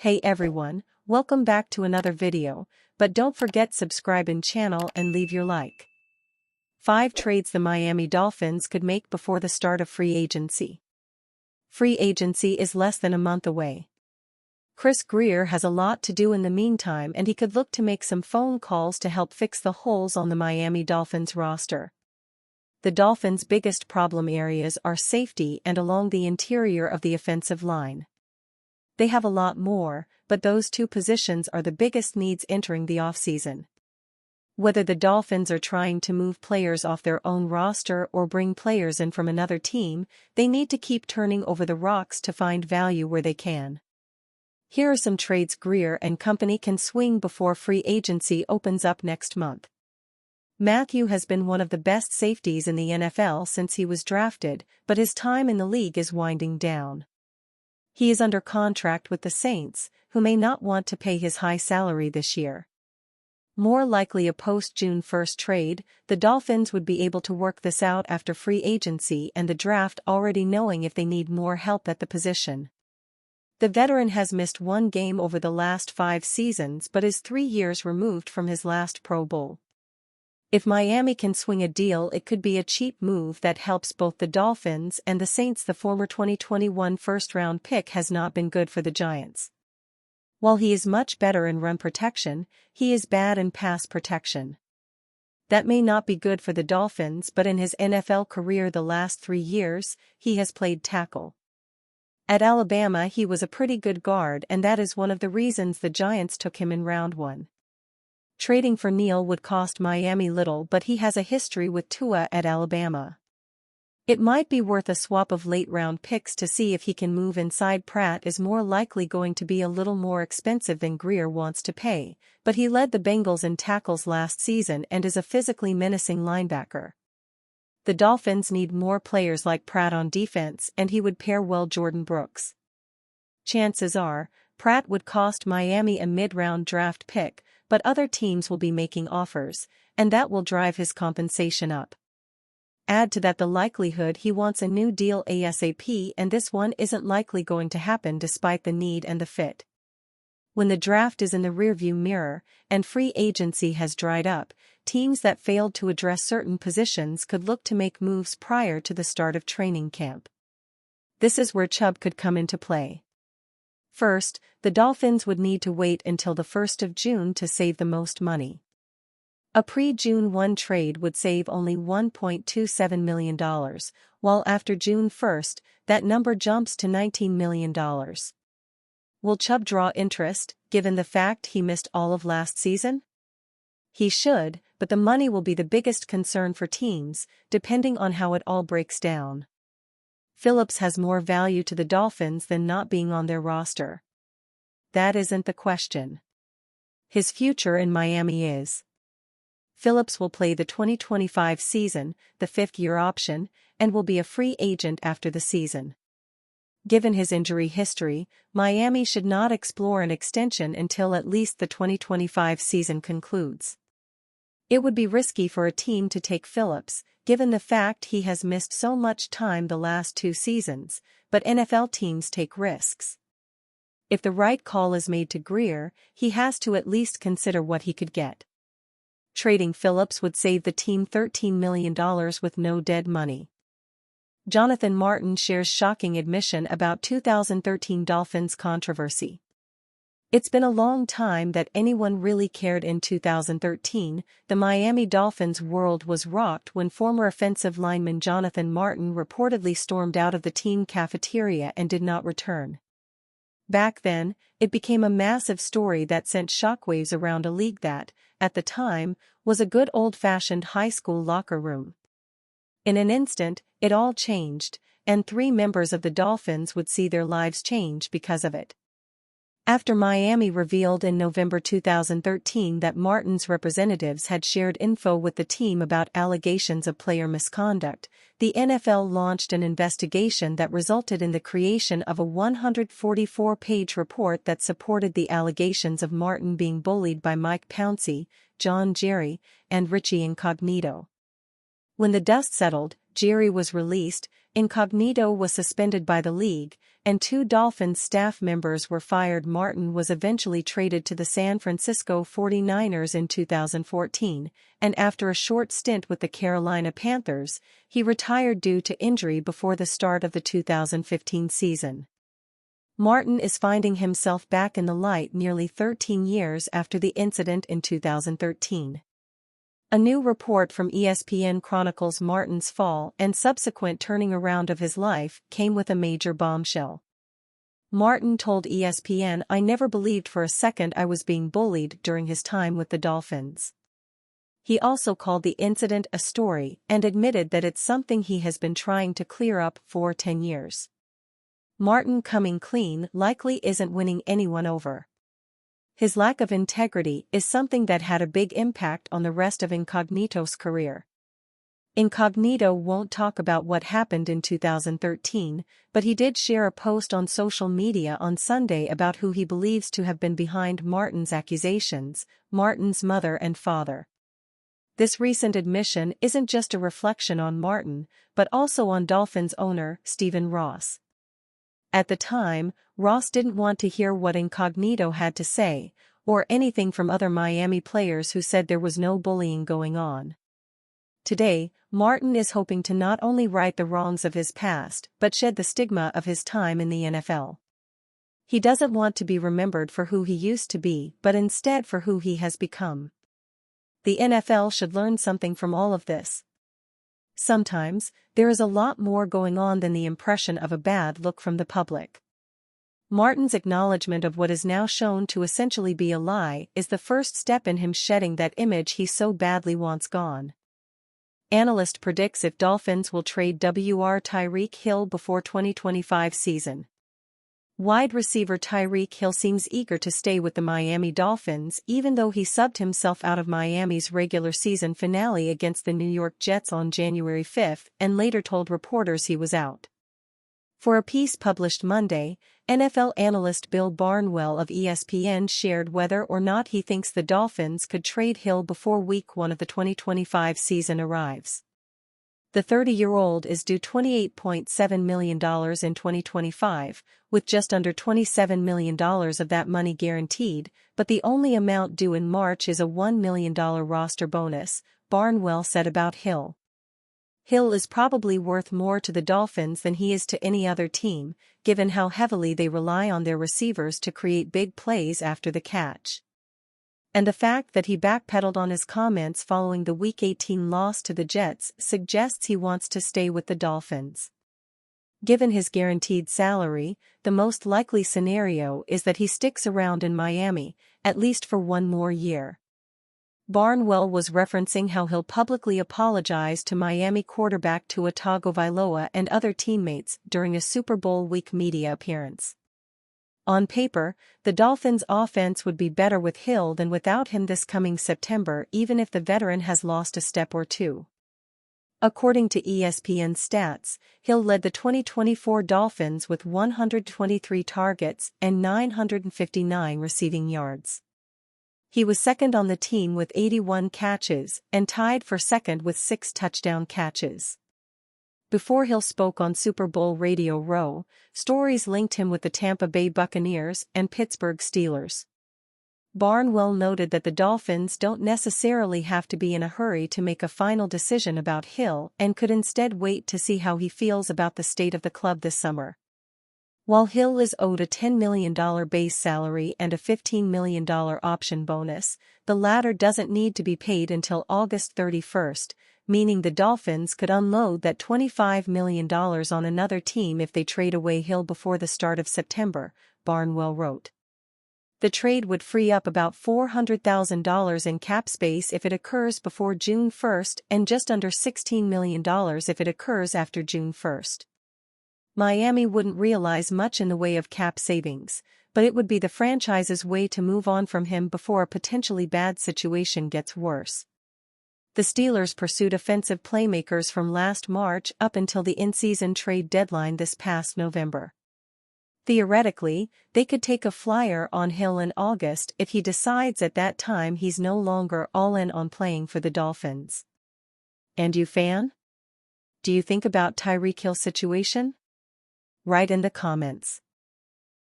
Hey everyone, welcome back to another video, but don't forget subscribe in channel and leave your like. 5 trades the Miami Dolphins could make before the start of free agency. Free agency is less than a month away. Chris Grier has a lot to do in the meantime, and he could look to make some phone calls to help fix the holes on the Miami Dolphins roster. The Dolphins' biggest problem areas are safety and along the interior of the offensive line. They have a lot more, but those two positions are the biggest needs entering the offseason. Whether the Dolphins are trying to move players off their own roster or bring players in from another team, they need to keep turning over the rocks to find value where they can. Here are some trades Grier and company can swing before free agency opens up next month. Matthew has been one of the best safeties in the NFL since he was drafted, but his time in the league is winding down. He is under contract with the Saints, who may not want to pay his high salary this year. More likely a post-June 1st trade, the Dolphins would be able to work this out after free agency and the draft, already knowing if they need more help at the position. The veteran has missed one game over the last 5 seasons but is 3 years removed from his last Pro Bowl. If Miami can swing a deal, it could be a cheap move that helps both the Dolphins and the Saints. The former 2021 first-round pick has not been good for the Giants. While he is much better in run protection, he is bad in pass protection. That may not be good for the Dolphins, but in his NFL career the last 3 years, he has played tackle. At Alabama he was a pretty good guard, and that is one of the reasons the Giants took him in round 1. Trading for Neal would cost Miami little, but he has a history with Tua at Alabama. It might be worth a swap of late-round picks to see if he can move inside. Pratt is more likely going to be a little more expensive than Grier wants to pay, but he led the Bengals in tackles last season and is a physically menacing linebacker. The Dolphins need more players like Pratt on defense, and he would pair well Jordan Brooks. Chances are, Pratt would cost Miami a mid-round draft pick, but other teams will be making offers, and that will drive his compensation up. Add to that the likelihood he wants a new deal ASAP, and this one isn't likely going to happen despite the need and the fit. When the draft is in the rearview mirror, and free agency has dried up, teams that failed to address certain positions could look to make moves prior to the start of training camp. This is where Chubb could come into play. First, the Dolphins would need to wait until the 1st of June to save the most money. A pre-June 1 trade would save only $1.27 million, while after June 1st, that number jumps to $19 million. Will Chubb draw interest, given the fact he missed all of last season? He should, but the money will be the biggest concern for teams, depending on how it all breaks down. Phillips has more value to the Dolphins than not being on their roster. That isn't the question. His future in Miami is. Phillips will play the 2025 season, the 5th-year option, and will be a free agent after the season. Given his injury history, Miami should not explore an extension until at least the 2025 season concludes. It would be risky for a team to take Phillips, given the fact he has missed so much time the last 2 seasons, but NFL teams take risks. If the right call is made to Grier, he has to at least consider what he could get. Trading Phillips would save the team $13 million with no dead money. Jonathan Martin shares shocking admission about 2013 Dolphins controversy. It's been a long time that anyone really cared. In 2013, the Miami Dolphins' world was rocked when former offensive lineman Jonathan Martin reportedly stormed out of the team cafeteria and did not return. Back then, it became a massive story that sent shockwaves around a league that, at the time, was a good old-fashioned high school locker room. In an instant, it all changed, and 3 members of the Dolphins would see their lives change because of it. After Miami revealed in November 2013 that Martin's representatives had shared info with the team about allegations of player misconduct, the NFL launched an investigation that resulted in the creation of a 144-page report that supported the allegations of Martin being bullied by Mike Pouncey, John Jerry, and Richie Incognito. When the dust settled, Jerry was released, Incognito was suspended by the league, and 2 Dolphins staff members were fired. Martin was eventually traded to the San Francisco 49ers in 2014, and after a short stint with the Carolina Panthers, he retired due to injury before the start of the 2015 season. Martin is finding himself back in the light nearly 13 years after the incident in 2013. A new report from ESPN chronicles Martin's fall and subsequent turning around of his life came with a major bombshell. Martin told ESPN, "I never believed for a second I was being bullied during his time with the Dolphins." He also called the incident a story and admitted that it's something he has been trying to clear up for 10 years. Martin coming clean likely isn't winning anyone over. His lack of integrity is something that had a big impact on the rest of Incognito's career. Incognito won't talk about what happened in 2013, but he did share a post on social media on Sunday about who he believes to have been behind Martin's accusations: Martin's mother and father. This recent admission isn't just a reflection on Martin, but also on Dolphins owner Stephen Ross. At the time, Ross didn't want to hear what Incognito had to say, or anything from other Miami players who said there was no bullying going on. Today, Martin is hoping to not only right the wrongs of his past but shed the stigma of his time in the NFL. He doesn't want to be remembered for who he used to be but instead for who he has become. The NFL should learn something from all of this. Sometimes, there is a lot more going on than the impression of a bad look from the public. Martin's acknowledgement of what is now shown to essentially be a lie is the first step in him shedding that image he so badly wants gone. Analyst predicts if Dolphins will trade Tyreek Hill before 2025 season. Wide receiver Tyreek Hill seems eager to stay with the Miami Dolphins even though he subbed himself out of Miami's regular season finale against the New York Jets on January 5 and later told reporters he was out. For a piece published Monday, NFL analyst Bill Barnwell of ESPN shared whether or not he thinks the Dolphins could trade Hill before Week 1 of the 2025 season arrives. The 30-year-old is due $28.7 million in 2025, with just under $27 million of that money guaranteed, but the only amount due in March is a $1 million roster bonus, Barnwell said about Hill. Hill is probably worth more to the Dolphins than he is to any other team, given how heavily they rely on their receivers to create big plays after the catch. And the fact that he backpedaled on his comments following the Week 18 loss to the Jets suggests he wants to stay with the Dolphins. Given his guaranteed salary, the most likely scenario is that he sticks around in Miami, at least for one more year. Barnwell was referencing how Hill publicly apologized to Miami quarterback Tua Tagovailoa and other teammates during a Super Bowl week media appearance. On paper, the Dolphins' offense would be better with Hill than without him this coming September, even if the veteran has lost a step or two. According to ESPN stats, Hill led the 2024 Dolphins with 123 targets and 959 receiving yards. He was second on the team with 81 catches and tied for second with 6 touchdown catches. Before Hill spoke on Super Bowl Radio Row, stories linked him with the Tampa Bay Buccaneers and Pittsburgh Steelers. Barnwell noted that the Dolphins don't necessarily have to be in a hurry to make a final decision about Hill and could instead wait to see how he feels about the state of the club this summer. While Hill is owed a $10 million base salary and a $15 million option bonus, the latter doesn't need to be paid until August 31, meaning the Dolphins could unload that $25 million on another team if they trade away Hill before the start of September, Barnwell wrote. The trade would free up about $400,000 in cap space if it occurs before June 1 and just under $16 million if it occurs after June 1. Miami wouldn't realize much in the way of cap savings, but it would be the franchise's way to move on from him before a potentially bad situation gets worse. The Steelers pursued offensive playmakers from last March up until the in-season trade deadline this past November. Theoretically, they could take a flyer on Hill in August if he decides at that time he's no longer all in on playing for the Dolphins. And you, fan? Do you think about Tyreek Hill's situation? Write in the comments.